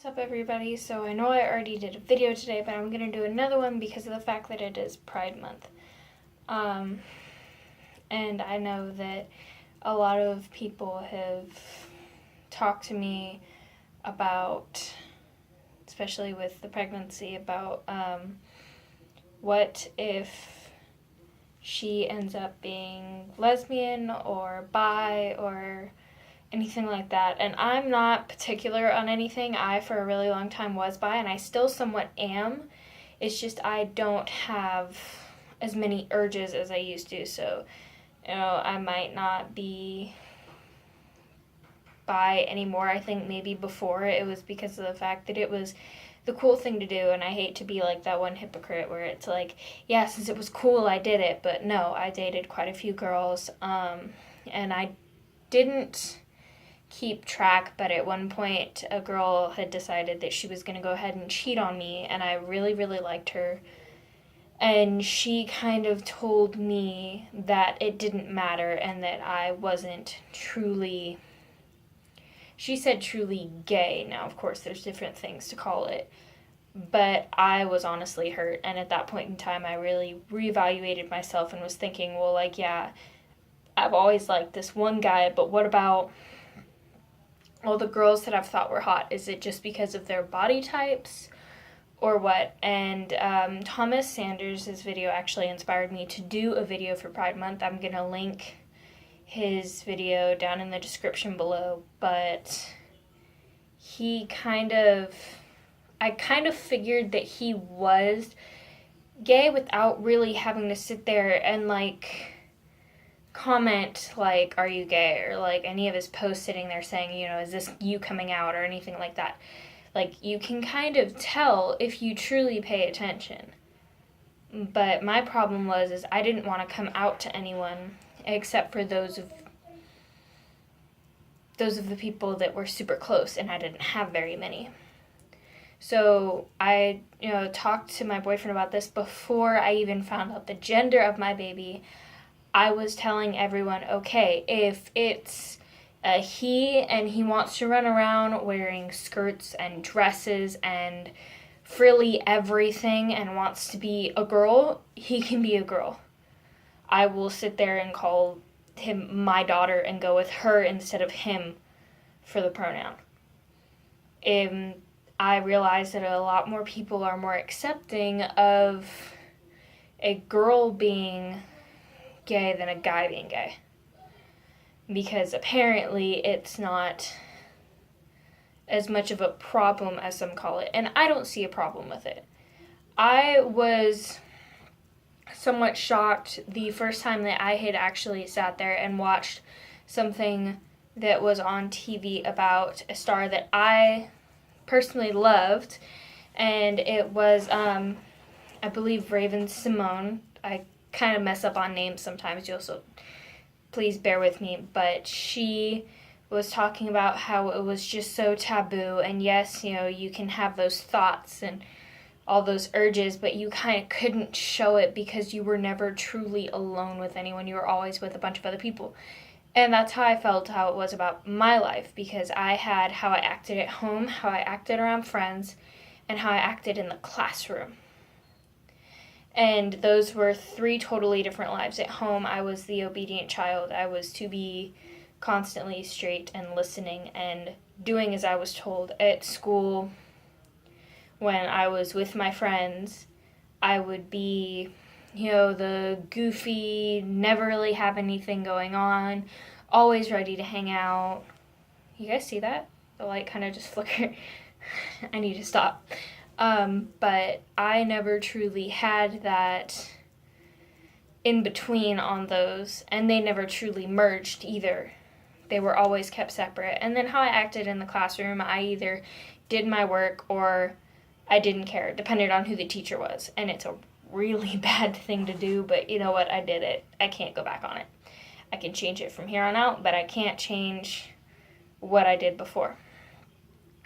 What's up, everybody? So I know I already did a video today, but I'm going to do another one because of the fact that it is Pride Month. And I know that a lot of people have talked to me about, especially with the pregnancy, about what if she ends up being lesbian or bi or anything like that. And I'm not particular on anything. I, for a really long time, was bi, and I still somewhat am. It's just I don't have as many urges as I used to. So, I might not be bi anymore. I think maybe before it was because of the fact that it was the cool thing to do, and I hate to be like that one hypocrite where it's like, yeah, since it was cool, I did it. But no, I dated quite a few girls, and I didn't keep track, but at one point a girl had decided that she was going to go ahead and cheat on me, and I really, really liked her. And she kind of told me that it didn't matter and that I wasn't truly, she said truly gay. Now, of course, there's different things to call it, but I was honestly hurt. And at that point in time, I really reevaluated myself and was thinking, well, like, yeah, I've always liked this one guy, but what about all the girls that I've thought were hot? Is it just because of their body types or what? And Thomas Sanders' video actually inspired me to do a video for Pride Month. I'm going to link his video down in the description below, but I kind of figured that he was gay without really having to sit there and like comment like, are you gay, or like any of his posts sitting there saying, is this you coming out, or anything like that. Like, you can kind of tell if you truly pay attention. But my problem is I didn't want to come out to anyone except for those of the people that were super close, and I didn't have very many. So I, talked to my boyfriend about this before I even found out the gender of my baby. I was telling everyone, okay, if it's he and he wants to run around wearing skirts and dresses and frilly everything and wants to be a girl, he can be a girl. I will sit there and call him my daughter and go with her instead of him for the pronoun. I realize that a lot more people are more accepting of a girl being gay than a guy being gay, because apparently it's not as much of a problem as some call it, and I don't see a problem with it. I was somewhat shocked the first time that I had actually sat there and watched something that was on TV about a star that I personally loved, and it was I believe Raven-Symoné. I kind of mess up on names sometimes, so please bear with me, but she was talking about how it was just so taboo, and yes, you can have those thoughts and all those urges, but you kind of couldn't show it because you were never truly alone with anyone. You were always with a bunch of other people. And that's how I felt, how it was about my life, because I had how I acted at home, how I acted around friends, and how I acted in the classroom. And those were three totally different lives. At home, I was the obedient child. I was to be constantly straight and listening and doing as I was told. At school, when I was with my friends, I would be, the goofy, never really have anything going on, always ready to hang out. You guys see that? The light kind of just flickered. I need to stop. But I never truly had that in between on those, and they never truly merged either. They were always kept separate. And then how I acted in the classroom, I either did my work or I didn't care, depending on who the teacher was. And it's a really bad thing to do, but you know what? I did it. I can't go back on it. I can change it from here on out, but I can't change what I did before.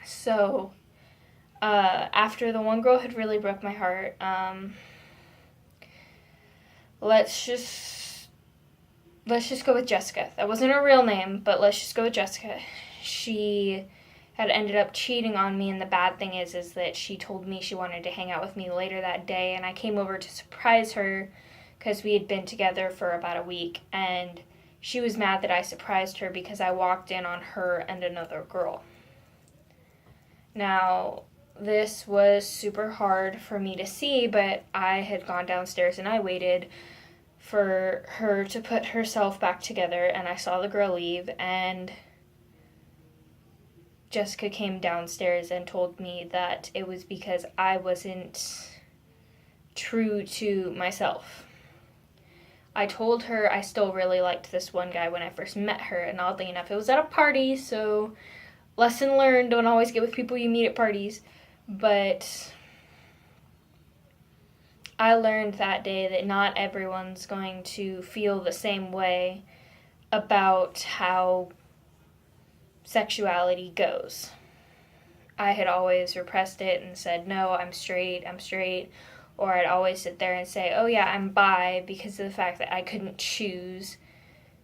So after the one girl had really broke my heart, let's just go with Jessica. That wasn't her real name, but let's just go with Jessica. She had ended up cheating on me, and the bad thing is that she told me she wanted to hang out with me later that day, and I came over to surprise her because we had been together for about a week, and she was mad that I surprised her because I walked in on her and another girl. Now, this was super hard for me to see, but I had gone downstairs and I waited for her to put herself back together, and I saw the girl leave, and Jessica came downstairs and told me that it was because I wasn't true to myself. I told her I still really liked this one guy when I first met her, and oddly enough, it was at a party, so lesson learned, don't always get with people you meet at parties. But I learned that day that not everyone's going to feel the same way about how sexuality goes. I had always repressed it and said, no, I'm straight, or I'd always sit there and say, oh yeah, I'm bi, because of the fact that I couldn't choose,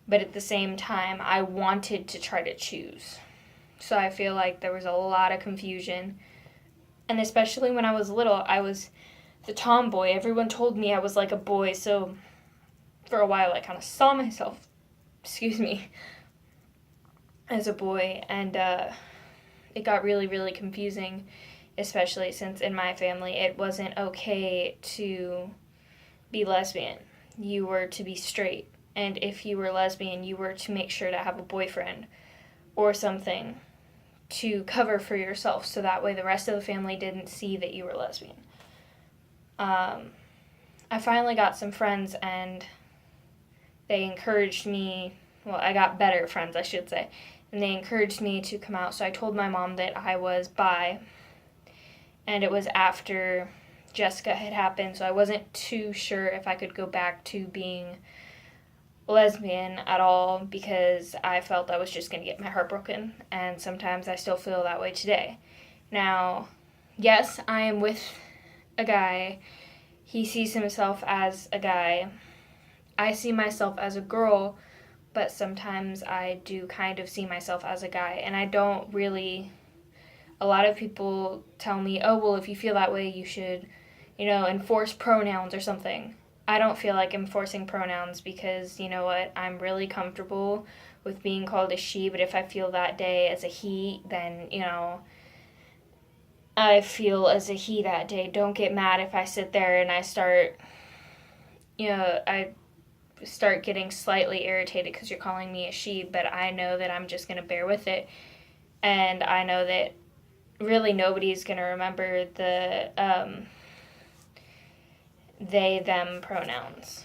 but at the same time, I wanted to try to choose. So I feel like there was a lot of confusion, and especially when I was little, I was the tomboy. Everyone told me I was like a boy, so for a while I kind of saw myself, as a boy, and it got really, really confusing, especially since in my family it wasn't okay to be lesbian. You were to be straight, and if you were lesbian, you were to make sure to have a boyfriend or something to cover for yourself, so that way the rest of the family didn't see that you were lesbian. I finally got some friends, and they encouraged me, well, I got better friends, I should say, and they encouraged me to come out. So I told my mom that I was bi, and it was after Jessica had happened, so I wasn't too sure if I could go back to being lesbian at all, because I felt I was just going to get my heart broken, and sometimes I still feel that way today. Now, yes, I am with a guy. He sees himself as a guy. I see myself as a girl, but sometimes I do kind of see myself as a guy, and I don't really, a lot of people tell me, oh, well, if you feel that way, you should, enforce pronouns or something. I don't feel like enforcing pronouns, because, you know what, I'm really comfortable with being called a she, but if I feel that day as a he, then, I feel as a he that day. Don't get mad if I sit there and I start getting slightly irritated because you're calling me a she, but I know that I'm just going to bear with it. And I know that really nobody's going to remember the they, them pronouns.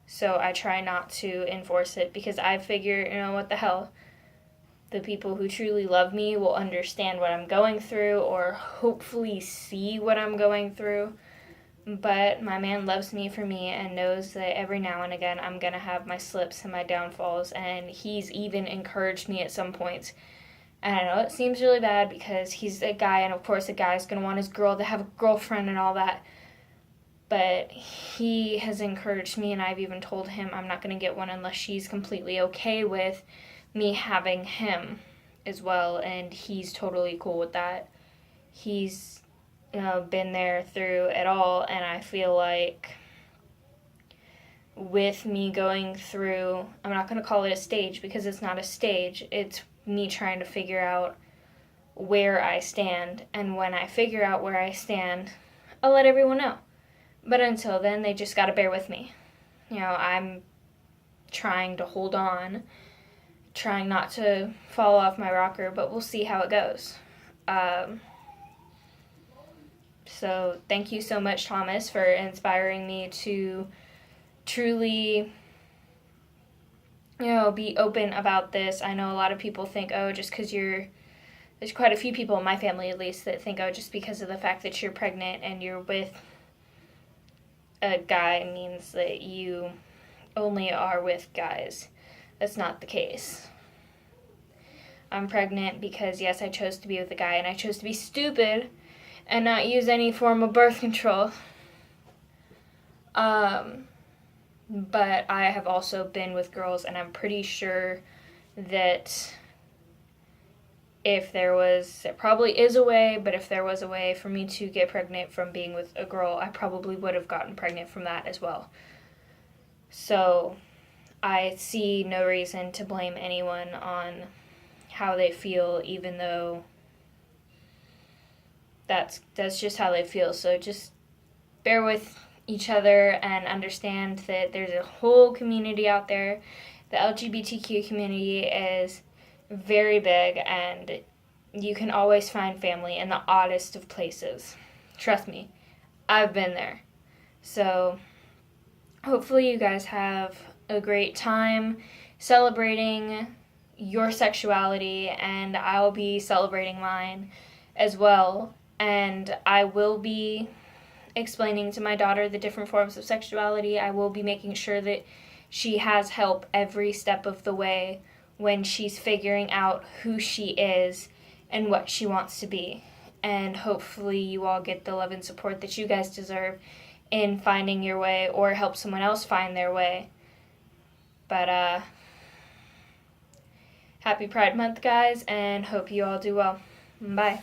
So I try not to enforce it, because I figure, what the hell? The people who truly love me will understand what I'm going through, or hopefully see what I'm going through. But my man loves me for me and knows that every now and again I'm going to have my slips and my downfalls, and he's even encouraged me at some points. And I know it seems really bad because he's a guy, and of course a guy's going to want his girl to have a girlfriend and all that. But he has encouraged me, and I've even told him I'm not going to get one unless she's completely okay with me having him as well, and he's totally cool with that. He's been there through it all, and I feel like with me going through, I'm not going to call it a stage because it's not a stage, it's me trying to figure out where I stand, and when I figure out where I stand, I'll let everyone know. But until then, they just gotta bear with me. I'm trying to hold on, trying not to fall off my rocker, but we'll see how it goes. So thank you so much, Thomas, for inspiring me to truly, be open about this. I know a lot of people think, oh, just because there's quite a few people in my family at least that think, oh, just because of the fact that you're pregnant and you're with a guy means that you only are with guys. That's not the case. I'm pregnant because, yes, I chose to be with a guy, and I chose to be stupid and not use any form of birth control. But I have also been with girls, and I'm pretty sure that if there probably is a way, but if there was a way for me to get pregnant from being with a girl, I probably would have gotten pregnant from that as well. So I see no reason to blame anyone on how they feel, even though that's just how they feel. So just bear with each other and understand that there's a whole community out there. The LGBTQ community is very big, and you can always find family in the oddest of places. Trust me, I've been there. So hopefully you guys have a great time celebrating your sexuality, and I'll be celebrating mine as well. And I will be explaining to my daughter the different forms of sexuality. I will be making sure that she has help every step of the way when she's figuring out who she is and what she wants to be. And hopefully you all get the love and support that you guys deserve in finding your way, or help someone else find their way. But happy Pride Month, guys, and hope you all do well. Bye.